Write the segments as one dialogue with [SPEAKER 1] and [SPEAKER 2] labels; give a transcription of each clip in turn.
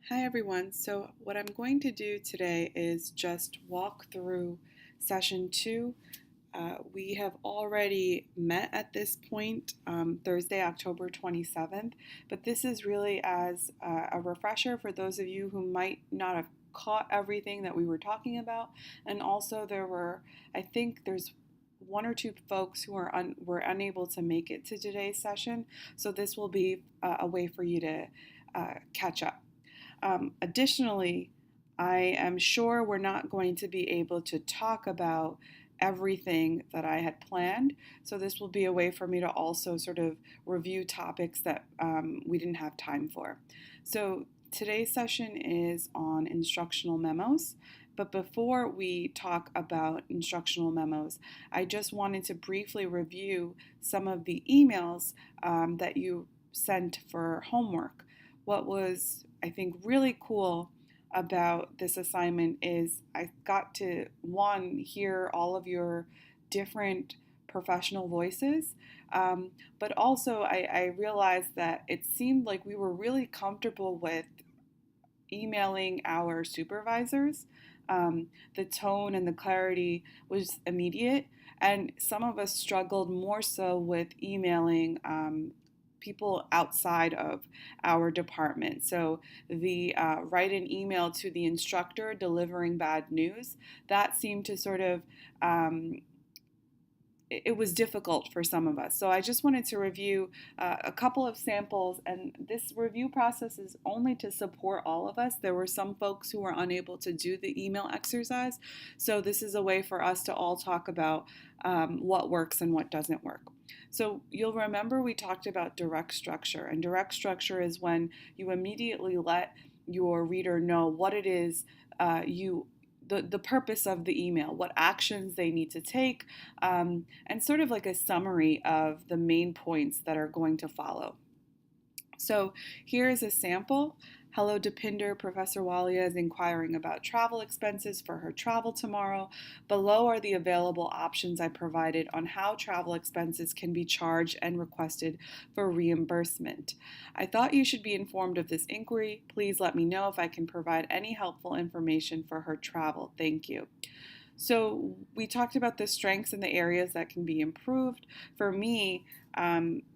[SPEAKER 1] Hi everyone. So what I'm going to do today is just walk through session two. We have already met at this point, Thursday, October 27th, but this is really as a refresher for those of you who might not have caught everything that we were talking about. And also I think there's one or two folks who were unable to make it to today's session. So this will be a way for you to catch up. Additionally, I am sure we're not going to be able to talk about everything that I had planned. So, this will be a way for me to also sort of review topics that we didn't have time for. So, today's session is on instructional memos. But before we talk about instructional memos, I just wanted to briefly review some of the emails that you sent for homework. What was, I think, really cool about this assignment is I got to, one, hear all of your different professional voices, but also I realized that it seemed like we were really comfortable with emailing our supervisors. The tone and the clarity was immediate, and some of us struggled more so with emailing people outside of our department. So the write an email to the instructor delivering bad news, that seemed to sort of it was difficult for some of us. So I just wanted to review a couple of samples, and this review process is only to support all of us. There were some folks who were unable to do the email exercise, so this is a way for us to all talk about what works and what doesn't work. So you'll remember we talked about direct structure, and direct structure is when you immediately let your reader know what it is you the purpose of the email, what actions they need to take, and sort of like a summary of the main points that are going to follow. So here is a sample. Hello, Depinder. Professor Walia is inquiring about travel expenses for her travel tomorrow. Below are the available options I provided on how travel expenses can be charged and requested for reimbursement. I thought you should be informed of this inquiry. Please let me know if I can provide any helpful information for her travel. Thank you. So we talked about the strengths and the areas that can be improved. For me,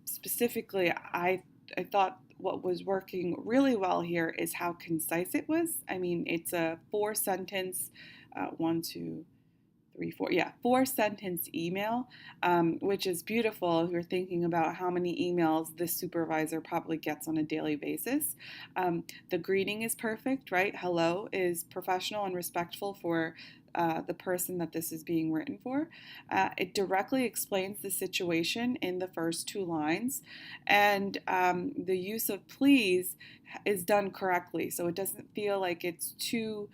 [SPEAKER 1] specifically, I thought what was working really well here is how concise it was. I mean, it's a four sentence, one, two, three, four, yeah, four sentence email, which is beautiful if you're thinking about how many emails this supervisor probably gets on a daily basis. The greeting is perfect, right? Hello is professional and respectful for the person that this is being written for. It directly explains the situation in the first two lines, and the use of please is done correctly. So it doesn't feel like it's too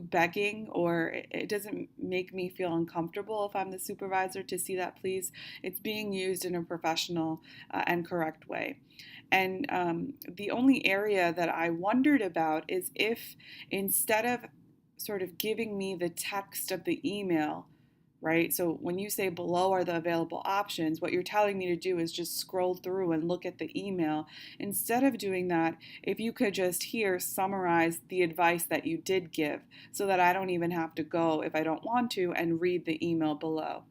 [SPEAKER 1] begging, or it doesn't make me feel uncomfortable if I'm the supervisor to see that please. It's being used in a professional and correct way. And the only area that I wondered about is if instead of sort of giving me the text of the email, right? So when you say below are the available options, what you're telling me to do is just scroll through and look at the email. Instead of doing that, if you could just here summarize the advice that you did give so that I don't even have to go, if I don't want to, and read the email below.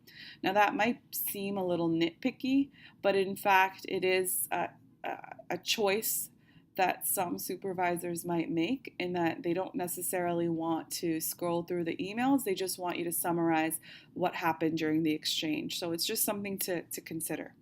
[SPEAKER 1] Now that might seem a little nitpicky, but in fact it is a choice that some supervisors might make, in that they don't necessarily want to scroll through the emails. They just want you to summarize what happened during the exchange. So it's just something to consider.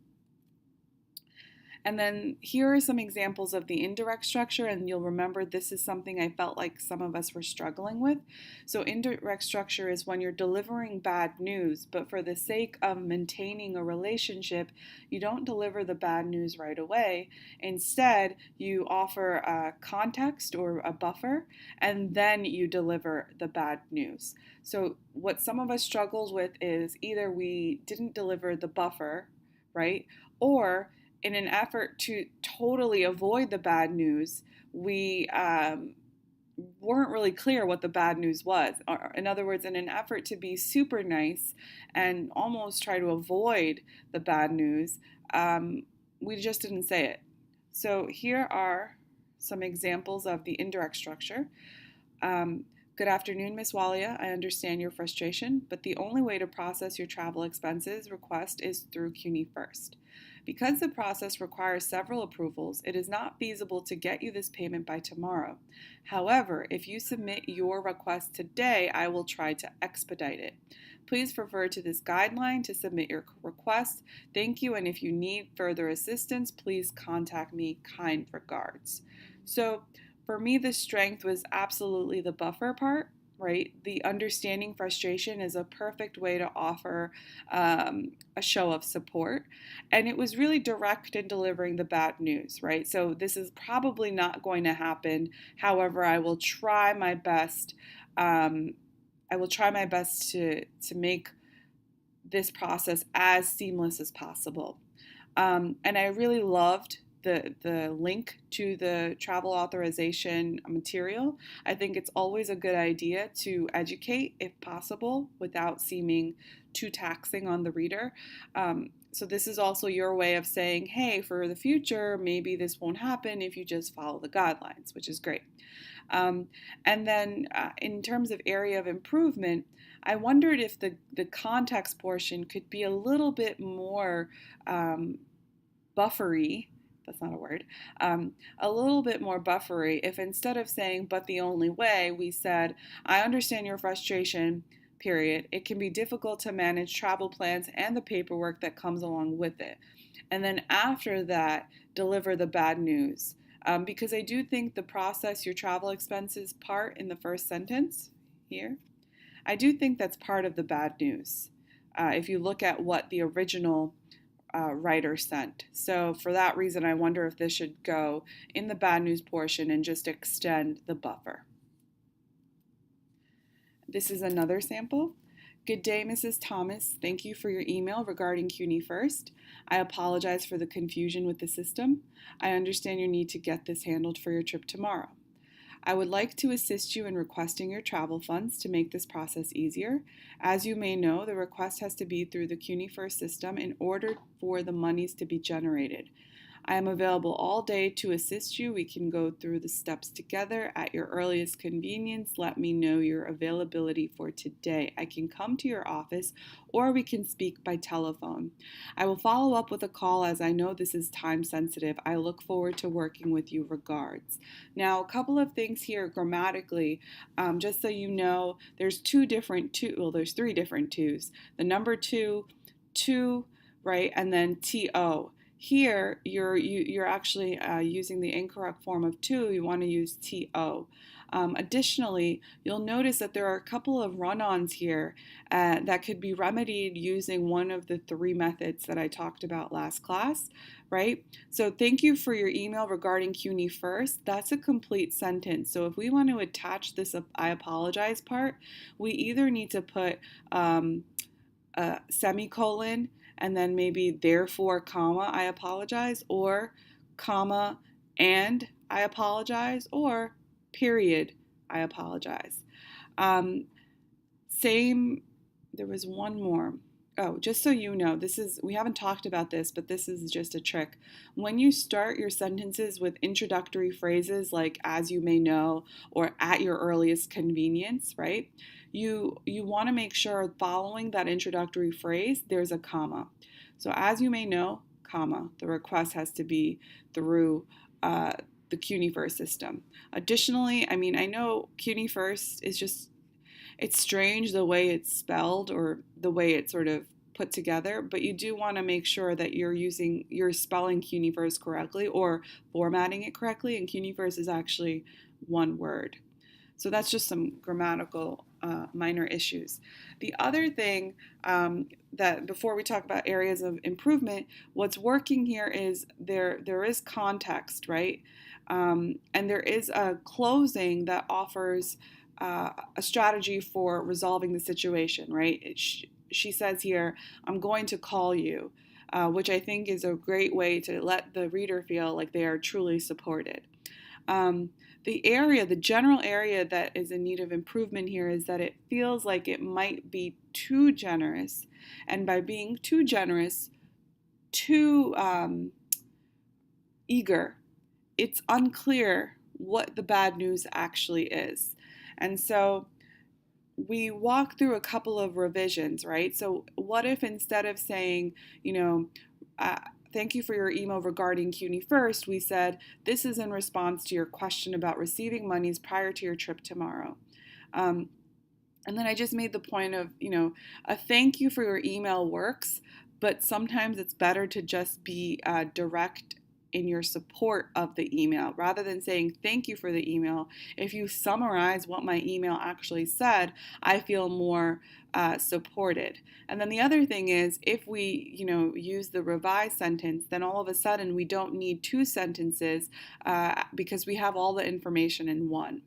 [SPEAKER 1] And then here are some examples of the indirect structure, and you'll remember this is something I felt like some of us were struggling with. So indirect structure is when you're delivering bad news, but for the sake of maintaining a relationship, you don't deliver the bad news right away. Instead, you offer a context or a buffer, and then you deliver the bad news. So what some of us struggles with is either we didn't deliver the buffer, right? Or in an effort to totally avoid the bad news, we weren't really clear what the bad news was. Or, in other words, in an effort to be super nice and almost try to avoid the bad news, we just didn't say it. So here are some examples of the indirect structure. Good afternoon, Ms. Walia. I understand your frustration, but the only way to process your travel expenses request is through CUNY First. Because the process requires several approvals, it is not feasible to get you this payment by tomorrow. However, if you submit your request today, I will try to expedite it. Please refer to this guideline to submit your request. Thank you, and if you need further assistance, please contact me. Kind regards. So, for me, the strength was absolutely the buffer part, right? The understanding frustration is a perfect way to offer a show of support. And it was really direct in delivering the bad news, right? So this is probably not going to happen. However, I will try my best. To make this process as seamless as possible. And I really loved the link to the travel authorization material. I think it's always a good idea to educate, if possible, without seeming too taxing on the reader. So this is also your way of saying, hey, for the future, maybe this won't happen if you just follow the guidelines, which is great. And then in terms of area of improvement, I wondered if the context portion could be a little bit more buffery. That's not a word. A little bit more buffery if instead of saying, but the only way, we said, I understand your frustration, period. It can be difficult to manage travel plans and the paperwork that comes along with it. And then after that, deliver the bad news. Because I do think the process your travel expenses part in the first sentence here, I do think that's part of the bad news. If you look at what the original writer sent. So for that reason, I wonder if this should go in the bad news portion and just extend the buffer. This is another sample. Good day, Mrs. Thomas. Thank you for your email regarding CUNY First. I apologize for the confusion with the system. I understand your need to get this handled for your trip tomorrow. I would like to assist you in requesting your travel funds to make this process easier. As you may know, the request has to be through the CUNY First system in order for the monies to be generated. I am available all day to assist you. We can go through the steps together at your earliest convenience. Let me know your availability for today. I can come to your office or we can speak by telephone. I will follow up with a call as I know this is time sensitive. I look forward to working with you. Regards. Now, a couple of things here grammatically, just so you know, there's three different twos. The number two, right, and then to. Here, you're actually using the incorrect form of to. You want to use to. Additionally, you'll notice that there are a couple of run-ons here that could be remedied using one of the three methods that I talked about last class, right? So thank you for your email regarding CUNY First. That's a complete sentence. So if we want to attach this I apologize part, we either need to put a semicolon and then maybe therefore, comma, I apologize, or comma, and I apologize, or period, I apologize. There was one more. Oh, just so you know, we haven't talked about this, but this is just a trick. When you start your sentences with introductory phrases like as you may know or at your earliest convenience, right? You want to make sure following that introductory phrase, there's a comma. So as you may know, comma, the request has to be through the CUNY First system. Additionally, I know CUNY First is it's strange the way it's spelled or the way it's sort of put together, but you do want to make sure that you're spelling CUNY First correctly or formatting it correctly, and CUNY First is actually one word. So that's just some grammatical minor issues. The other thing that before we talk about areas of improvement, what's working here is there is context, right? And there is a closing that offers a strategy for resolving the situation, right? She says here, I'm going to call you, which I think is a great way to let the reader feel like they are truly supported. The general area that is in need of improvement here is that it feels like it might be too generous. And by being too generous, too eager, it's unclear what the bad news actually is. And so we walk through a couple of revisions, right? So, what if instead of saying, you know, uh, thank you for your email regarding CUNY First, we said, this is in response to your question about receiving monies prior to your trip tomorrow. Um, and then I just made the point of, a thank you for your email works, but sometimes it's better to just be direct in your support of the email rather than saying thank you for the email. If you summarize what my email actually said, I feel more supported. And then the other thing is, if we, use the revised sentence, then all of a sudden we don't need two sentences because we have all the information in one.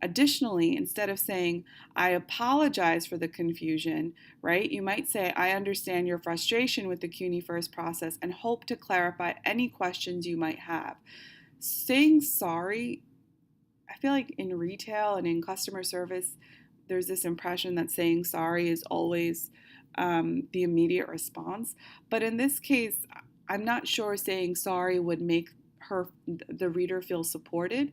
[SPEAKER 1] Additionally, instead of saying, I apologize for the confusion, right, you might say, I understand your frustration with the CUNY First process and hope to clarify any questions you might have. Saying sorry, I feel like in retail and in customer service, there's this impression that saying sorry is always the immediate response. But in this case, I'm not sure saying sorry would make the reader feel supported,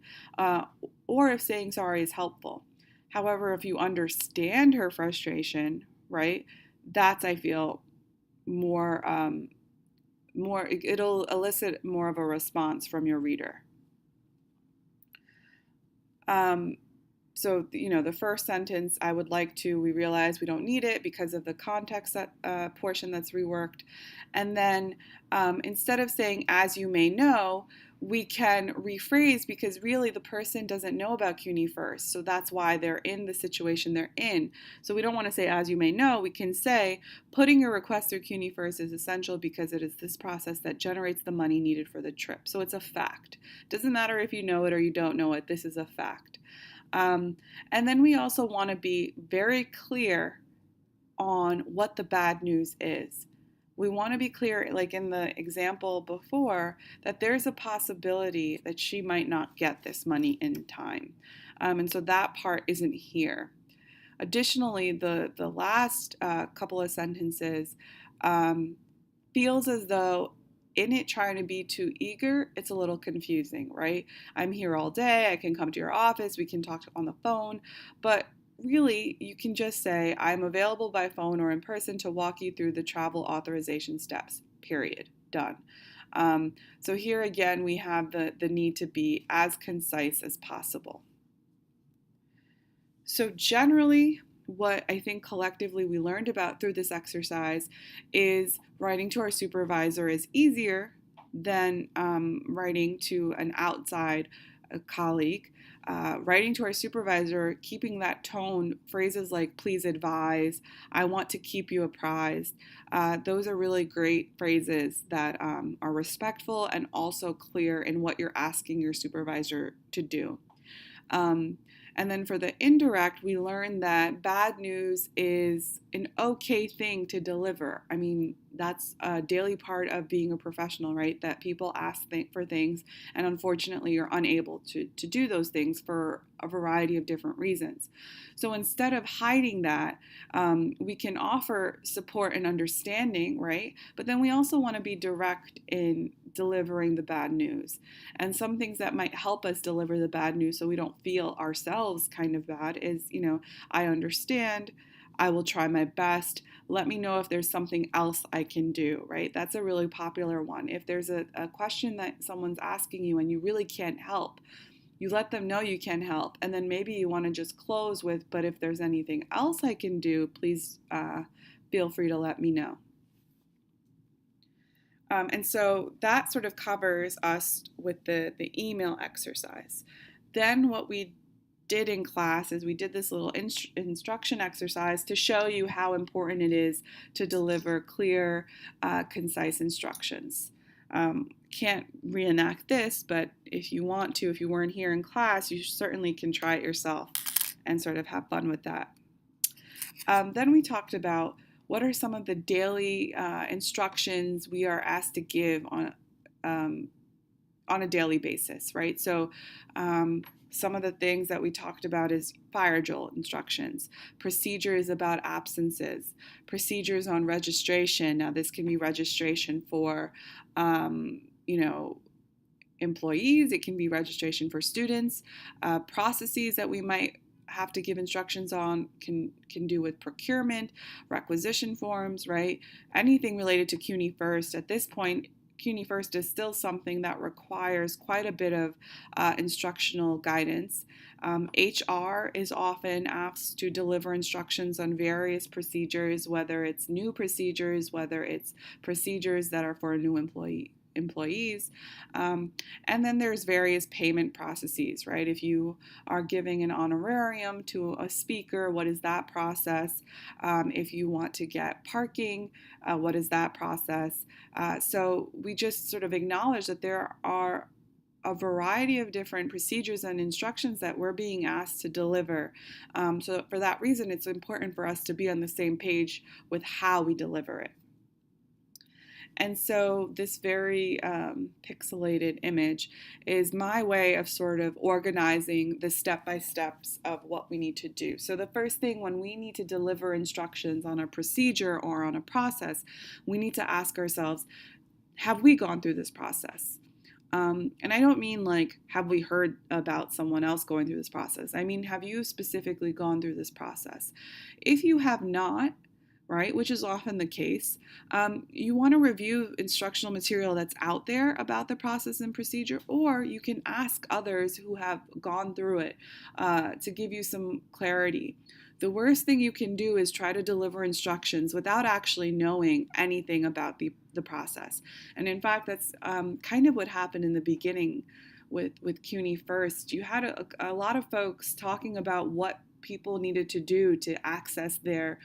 [SPEAKER 1] or if saying sorry is helpful. However, if you understand her frustration, right, that's, I feel, it'll elicit more of a response from your reader. So, the first sentence, I would like to, we realize we don't need it because of the context portion that's reworked. And then instead of saying, as you may know, we can rephrase because really the person doesn't know about CUNY First. So that's why they're in the situation they're in. So we don't want to say, as you may know, we can say, putting your request through CUNY First is essential because it is this process that generates the money needed for the trip. So it's a fact. Doesn't matter if you know it or you don't know it, this is a fact. And then we also want to be very clear on what the bad news is. We want to be clear, like in the example before, that there's a possibility that she might not get this money in time. And so that part isn't here. Additionally, the last couple of sentences feels as though in it trying to be too eager, it's a little confusing, right? I'm here all day. I can come to your office. We can talk on the phone. But really, you can just say, I'm available by phone or in person to walk you through the travel authorization steps, period. Done. So here again, we have the need to be as concise as possible. So generally, what I think collectively we learned about through this exercise is writing to our supervisor is easier than writing to an outside colleague. Writing to our supervisor, keeping that tone, phrases like please advise, I want to keep you apprised, those are really great phrases that are respectful and also clear in what you're asking your supervisor to do. And then for the indirect, we learned that bad news is an okay thing to deliver. I mean, that's a daily part of being a professional, right? That people ask for things, and unfortunately, you're unable to do those things for a variety of different reasons. So instead of hiding that, we can offer support and understanding, right? But then we also want to be direct in delivering the bad news. And some things that might help us deliver the bad news so we don't feel ourselves kind of bad is, I understand. I will try my best. Let me know if there's something else I can do, right? That's a really popular one. If there's a question that someone's asking you and you really can't help, you let them know you can help. And then maybe you want to just close with, but if there's anything else I can do, please feel free to let me know. And so that sort of covers us with the email exercise. Then what we did in class is we did this little instruction exercise to show you how important it is to deliver clear, concise instructions. Can't reenact this, but if you want to, if you weren't here in class, you certainly can try it yourself and sort of have fun with that. Then we talked about what are some of the daily instructions we are asked to give on a daily basis, right? So some of the things that we talked about is fire drill instructions, procedures about absences, procedures on registration. Now this can be registration for, employees, it can be registration for students, processes that we might have to give instructions on can do with procurement, requisition forms, right? Anything related to CUNY First. At this point, CUNY First is still something that requires quite a bit of instructional guidance. HR is often asked to deliver instructions on various procedures, whether it's new procedures, whether it's procedures that are for a new employees. And then there's various payment processes, right? If you are giving an honorarium to a speaker, what is that process? If you want to get parking, what is that process? So we just sort of acknowledge that there are a variety of different procedures and instructions that we're being asked to deliver. So for that reason, it's important for us to be on the same page with how we deliver it. And so this very pixelated image is my way of sort of organizing the step-by-steps of what we need to do. So the first thing, when we need to deliver instructions on a procedure or on a process, we need to ask ourselves, have we gone through this process? And I don't mean like, have we heard about someone else going through this process? I mean, have you specifically gone through this process? If you have not, right, which is often the case, you want to review instructional material that's out there about the process and procedure, or you can ask others who have gone through it to give you some clarity. The worst thing you can do is try to deliver instructions without actually knowing anything about the process. And in fact, that's kind of what happened in the beginning with CUNY First. You had a lot of folks talking about what people needed to do to access their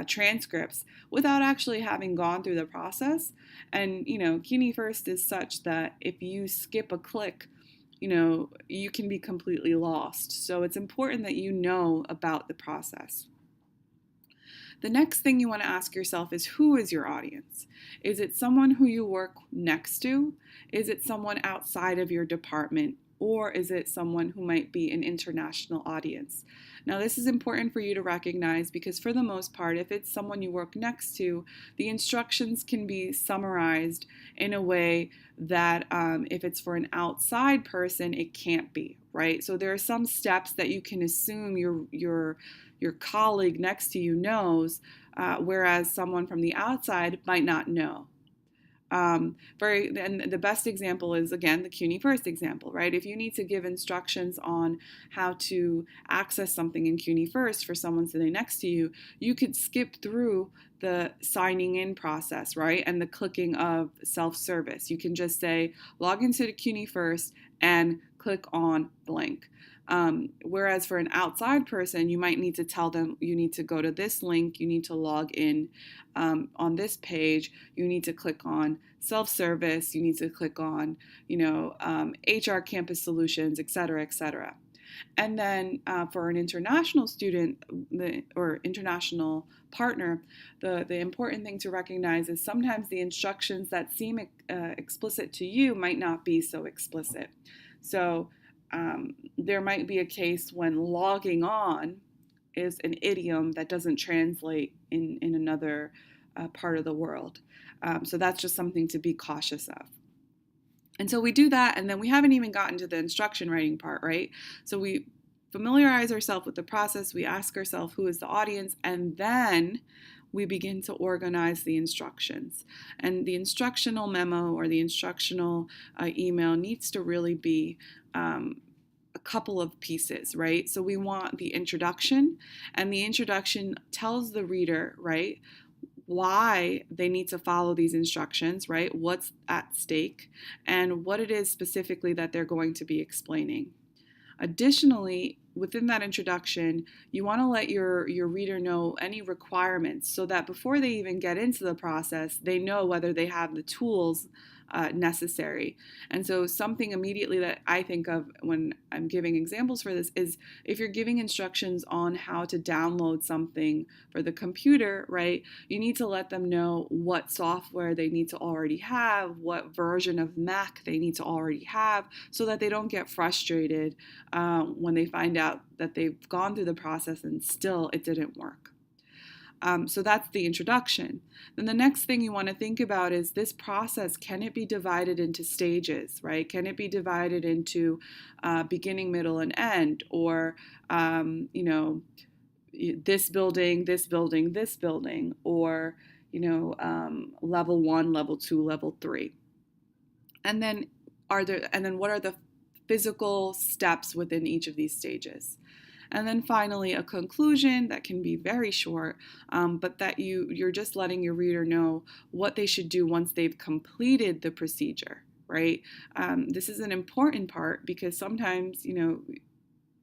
[SPEAKER 1] transcripts without actually having gone through the process. And, CUNY First is such that if you skip a click, you can be completely lost. So it's important that you know about the process. The next thing you want to ask yourself is, who is your audience? Is it someone who you work next to? Is it someone outside of your department? Or is it someone who might be an international audience? Now, this is important for you to recognize because for the most part, if it's someone you work next to, the instructions can be summarized in a way that if it's for an outside person, it can't be, right? So there are some steps that you can assume your colleague next to you knows, whereas someone from the outside might not know. And the best example is, again, the CUNY First example, right? If you need to give instructions on how to access something in CUNY First for someone sitting next to you, you could skip through the signing in process, right? And the clicking of self-service. You can just say, log into the CUNY First and click on blank. Whereas for an outside person, you might need to tell them, you need to go to this link, you need to log in on this page, you need to click on self-service, you need to click on, HR Campus Solutions, et cetera, et cetera. And then for an international student or international partner, the important thing to recognize is sometimes the instructions that seem explicit to you might not be so explicit. So there might be a case when logging on is an idiom that doesn't translate in another part of the world. So that's just something to be cautious of. And so we do that, and then we haven't even gotten to the instruction writing part, right? So we familiarize ourselves with the process, we ask ourselves who is the audience, and then we begin to organize the instructions. And the instructional memo or the instructional email needs to really be a couple of pieces, right? So we want the introduction, and the introduction tells the reader, right, why they need to follow these instructions, right? What's at stake, and what it is specifically that they're going to be explaining. Additionally, within that introduction, you want to let your reader know any requirements so that before they even get into the process, they know whether they have the tools necessary. And so something immediately that I think of when I'm giving examples for this is if you're giving instructions on how to download something for the computer, right, you need to let them know what software they need to already have, what version of Mac they need to already have, so that they don't get frustrated when they find out that they've gone through the process and still it didn't work. So that's the introduction. Then the next thing you want to think about is this process, can it be divided into stages, right? Can it be divided into beginning, middle, and end? Or, this building, this building, this building, or, level one, level two, level three. And then what are the physical steps within each of these stages? And then finally, a conclusion that can be very short, but that you're just letting your reader know what they should do once they've completed the procedure, right? This is an important part because sometimes,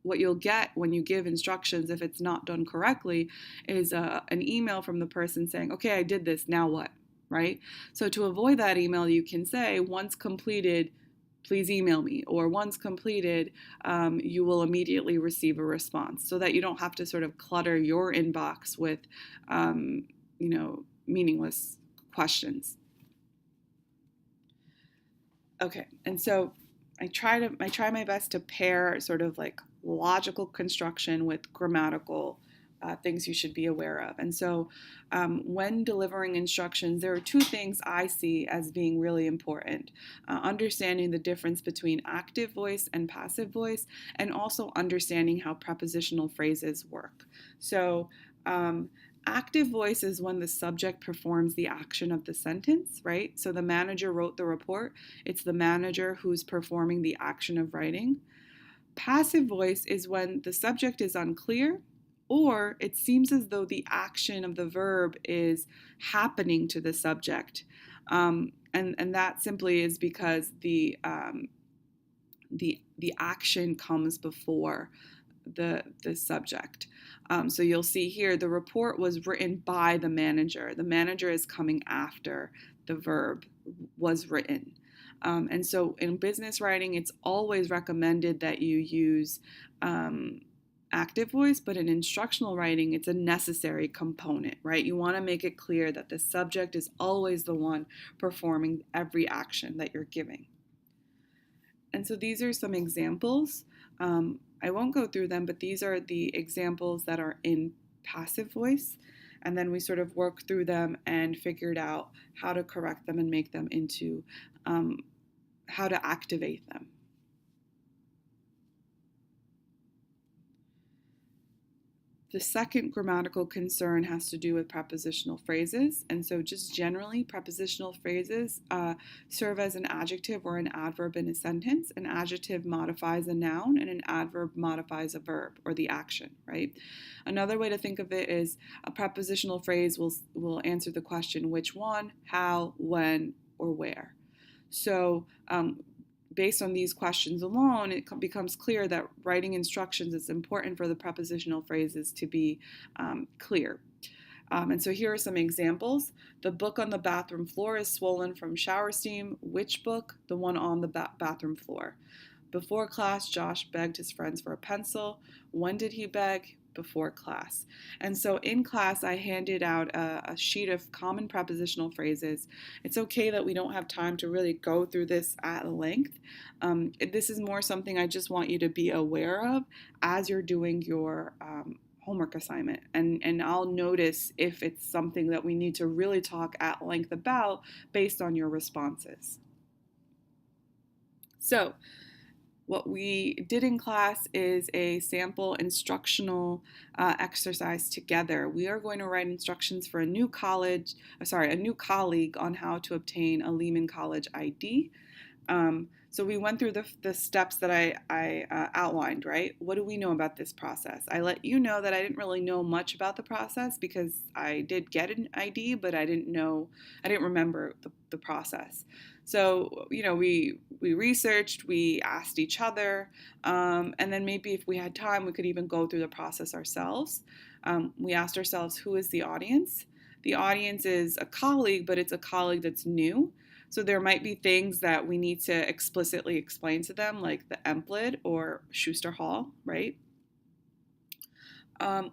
[SPEAKER 1] what you'll get when you give instructions, if it's not done correctly, is an email from the person saying, okay, I did this, now what, right? So to avoid that email, you can say, once completed, please email me, or once completed, you will immediately receive a response, so that you don't have to sort of clutter your inbox with, meaningless questions. Okay, and so I try my best to pair sort of like logical construction with grammatical things you should be aware of. And so when delivering instructions, there are two things I see as being really important. Understanding the difference between active voice and passive voice, and also understanding how prepositional phrases work. So active voice is when the subject performs the action of the sentence, right? So the manager wrote the report. It's the manager who's performing the action of writing. Passive voice is when the subject is unclear, or it seems as though the action of the verb is happening to the subject. And that simply is because the action comes before the subject. So you'll see here the report was written by the manager. The manager is coming after the verb was written. And so in business writing, it's always recommended that you use active voice, but in instructional writing, it's a necessary component, right? You want to make it clear that the subject is always the one performing every action that you're giving. And so these are some examples. I won't go through them, but these are the examples that are in passive voice. And then we sort of worked through them and figured out how to correct them and make them into how to activate them. The second grammatical concern has to do with prepositional phrases. And so just generally, prepositional phrases serve as an adjective or an adverb in a sentence. An adjective modifies a noun, and an adverb modifies a verb or the action, right? Another way to think of it is a prepositional phrase will answer the question which one, how, when, or where. So based on these questions alone, it becomes clear that writing instructions is important for the prepositional phrases to be clear. And so here are some examples. The book on the bathroom floor is swollen from shower steam. Which book? The one on the bathroom floor. Before class, Josh begged his friends for a pencil. When did he beg? Before class. And so in class, I handed out a sheet of common prepositional phrases. It's okay that we don't have time to really go through this at length. This is more something I just want you to be aware of as you're doing your homework assignment. And I'll notice if it's something that we need to really talk at length about based on your responses. So, what we did in class is a sample instructional exercise together. We are going to write instructions for a new colleague on how to obtain a Lehman College ID. So we went through the steps that I outlined, right? What do we know about this process? I let you know that I didn't really know much about the process because I did get an ID, but I didn't remember the process. So, we researched, we asked each other, and then maybe if we had time, we could even go through the process ourselves. We asked ourselves, who is the audience? The audience is a colleague, but it's a colleague that's new. So there might be things that we need to explicitly explain to them, like the EMPLID or Schuster Hall, right?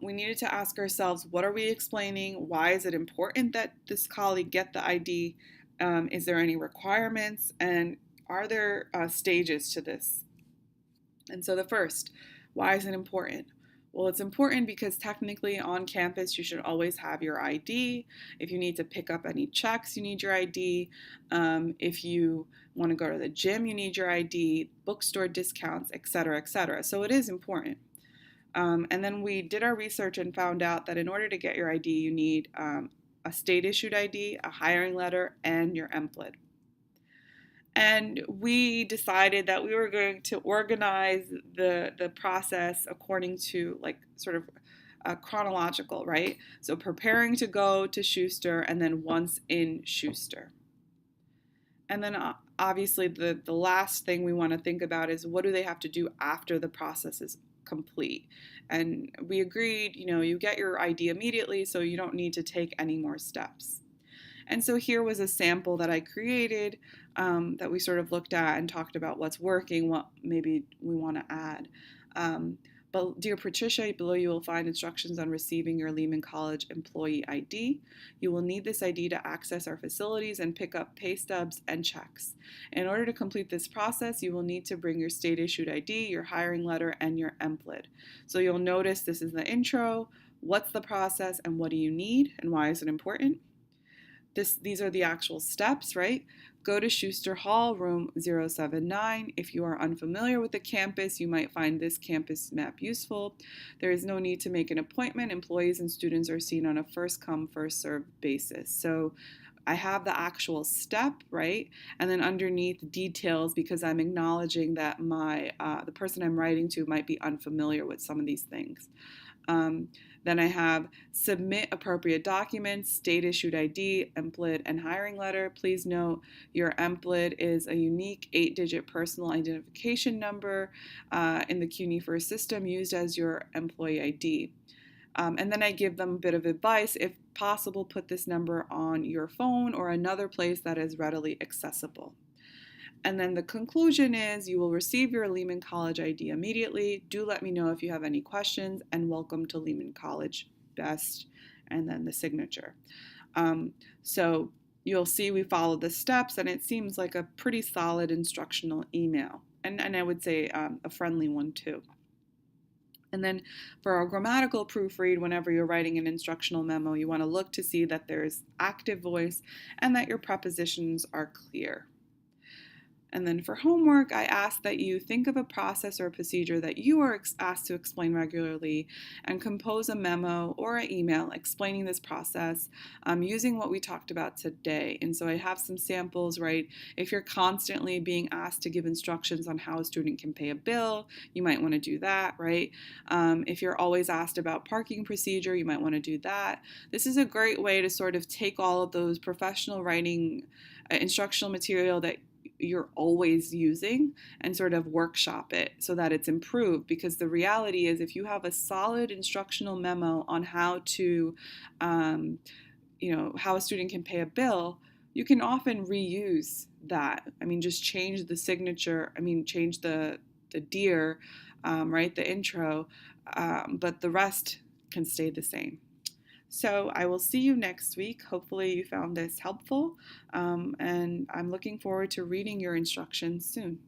[SPEAKER 1] We needed to ask ourselves, what are we explaining? Why is it important that this colleague get the ID? Is there any requirements? And are there stages to this? And so the first, why is it important? Well, it's important because technically on campus you should always have your ID. If you need to pick up any checks, you need your ID. If you want to go to the gym, you need your ID, bookstore discounts, etc., etc. So it is important. And then we did our research and found out that in order to get your ID, you need a state issued ID, a hiring letter, and your MPLID. And we decided that we were going to organize the process according to like sort of chronological, right? So preparing to go to Schuster and then once in Schuster. And then obviously the last thing we want to think about is what do they have to do after the process is complete. And we agreed, you get your ID immediately, so you don't need to take any more steps. And so here was a sample that I created that we sort of looked at and talked about what's working, what maybe we want to add. But dear Patricia, below you will find instructions on receiving your Lehman College employee ID. You will need this ID to access our facilities and pick up pay stubs and checks. In order to complete this process, you will need to bring your state-issued ID, your hiring letter, and your MPLID. So you'll notice this is the intro, what's the process, and what do you need, and why is it important? These are the actual steps, right? Go to Schuster Hall, room 079. If you are unfamiliar with the campus, you might find this campus map useful. There is no need to make an appointment. Employees and students are seen on a first come, first served basis. So I have the actual step, right? And then underneath details, because I'm acknowledging that the person I'm writing to might be unfamiliar with some of these things. Then I have submit appropriate documents, state issued ID, MPLID, and hiring letter. Please note your MPLID is a unique 8-digit personal identification number in the CUNY First system used as your employee ID. And then I give them a bit of advice. If possible, put this number on your phone or another place that is readily accessible. And then the conclusion is you will receive your Lehman College ID immediately. Do let me know if you have any questions, and welcome to Lehman College, best, and then the signature. So you'll see we follow the steps, and it seems like a pretty solid instructional email, and I would say a friendly one too. And then for our grammatical proofread, whenever you're writing an instructional memo, you want to look to see that there's active voice and that your prepositions are clear. And then for homework, I ask that you think of a process or a procedure that you are asked to explain regularly and compose a memo or an email explaining this process using what we talked about today. And so I have some samples, right? If you're constantly being asked to give instructions on how a student can pay a bill, you might want to do that, right? If you're always asked about parking procedure, you might want to do that. This is a great way to sort of take all of those professional writing instructional material that you're always using and sort of workshop it so that it's improved, because the reality is if you have a solid instructional memo on how to how a student can pay a bill, you can often reuse that. I mean, just change the signature, change the dear, right, the intro, but the rest can stay the same. So I will see you next week. Hopefully you found this helpful, and I'm looking forward to reading your instructions soon.